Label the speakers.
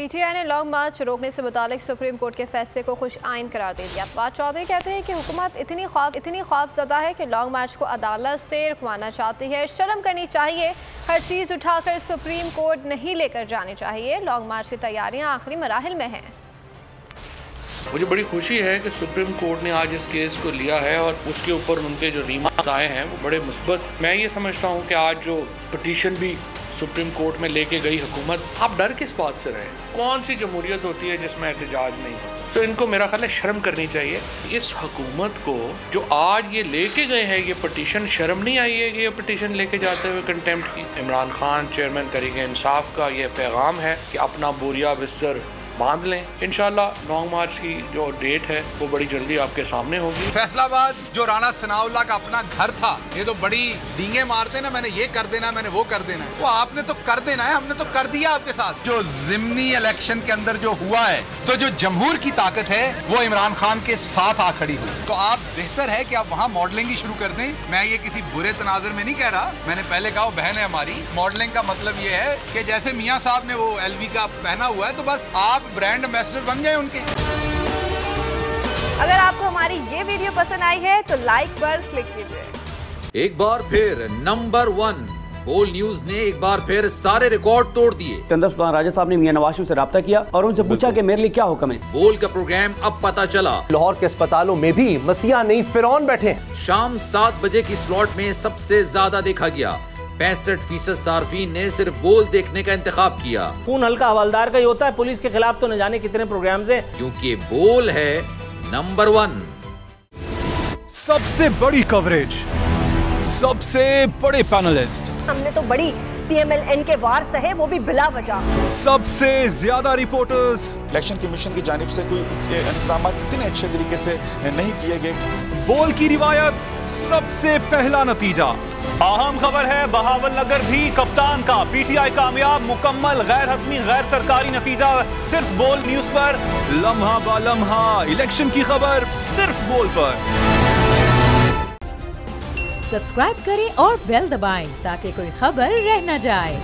Speaker 1: PTI ने long मार्च रोकने से मुतालिक सुप्रीम कोर्ट के फैसले को खुश आइन करार दे दिया। फवाद चौधरी कहते हैं कि हुकूमत इतनी खौफजदा है कि लॉन्ग मार्च को अदालत से रुकवाना चाहती है। शर्म करनी चाहिए, हर चीज़ उठाकर सुप्रीम कोर्ट नहीं लेकर जानी चाहिए। लॉन्ग मार्च की तैयारियां आखिरी मराहिल में हैं।
Speaker 2: मुझे बड़ी खुशी है कि सुप्रीम कोर्ट ने आज इस केस को लिया है और उसके ऊपर उनके जो रिमार्क्स आए हैं वो बड़े मुस्बत। मैं ये समझता हूँ कि आज जो पिटीशन भी सुप्रीम कोर्ट में लेके गई हुकूमत, आप डर किस बात से रहे? कौन सी जमहूरियत होती है जिसमें एहतजाज नहीं हो? तो इनको मेरा ख्याल है शर्म करनी चाहिए। इस हुकूमत को जो आज ये लेके गए हैं ये पिटीशन, शर्म नहीं आई है कि ये पिटीशन लेके जाते हुए कंटेम्प्ट की? इमरान खान चेयरमैन तहरीक इंसाफ का ये पैगाम है कि अपना बोरिया बिस्तर बांध लें। इंशाल्लाह लॉन्ग मार्च की जो डेट है वो बड़ी जल्दी आपके सामने होगी।
Speaker 3: फैसलाबाद जो राणा सनाउल्लाह का अपना घर था, ये तो बड़ी डींगे मारते ना, मैंने ये कर देना, मैंने वो कर देना है। वो आपने तो कर देना है, हमने तो कर दिया आपके साथ। जो जिमनी इलेक्शन के अंदर जो हुआ है, तो जो जमहूर की ताकत है वो इमरान खान के साथ आ खड़ी हुई। तो आप बेहतर है कि आप वहाँ मॉडलिंग ही शुरू कर दें। मैं ये किसी बुरे तनाजर में नहीं कह रहा, मैंने पहले कहा वो बहन है हमारी। मॉडलिंग का मतलब ये है कि जैसे मियाँ साहब ने वो LV का पहना हुआ है, तो बस आप ब्रांड एम्बेसडर बन जाए उनके।
Speaker 1: अगर आपको हमारी ये वीडियो पसंद आई है तो लाइक पर क्लिक कीजिए।
Speaker 4: एक बार फिर नंबर 1 बोल न्यूज ने एक बार फिर सारे रिकॉर्ड तोड़ दिए।
Speaker 5: सुल्तान राजा साहब ने मियां नवाज शरीफ से राब्ता किया और उनसे पूछा कि मेरे लिए क्या हुक्म है।
Speaker 4: बोल का प्रोग्राम अब पता चला।
Speaker 6: लाहौर के अस्पतालों में भी मसीहा नहीं फिरौन बैठे हैं।
Speaker 4: शाम 7 बजे की स्लॉट में सबसे ज्यादा देखा गया। 65% सार्फिन ने सिर्फ बोल देखने का इंतखाब किया।
Speaker 5: खून हल्का हवलदार का ही होता है, पुलिस के खिलाफ तो न जाने कितने प्रोग्राम्स हैं।
Speaker 4: क्योंकि बोल है नंबर 1।
Speaker 7: सबसे बड़ी कवरेज, सबसे बड़े पैनलिस्ट,
Speaker 8: हमने तो बड़ी PMLN के वार सहे, वो भी बिला वजह।
Speaker 7: सबसे ज्यादा रिपोर्टर्स।
Speaker 9: इलेक्शन कमीशन की जानिब से कोई इंतजाम इतने अच्छे तरीके से नहीं किए गए।
Speaker 7: बोल की रिवायत, सबसे पहला नतीजा।
Speaker 10: अहम खबर है बहावल नगर भी कप्तान का PTI कामयाब, मुकम्मल गैर हतमी गैर सरकारी नतीजा सिर्फ बोल न्यूज पर।
Speaker 7: लम्हा बा लम्हा इलेक्शन की खबर सिर्फ बोल पर।
Speaker 11: सब्सक्राइब करें और बेल दबाएं ताकि कोई खबर रह न जाए।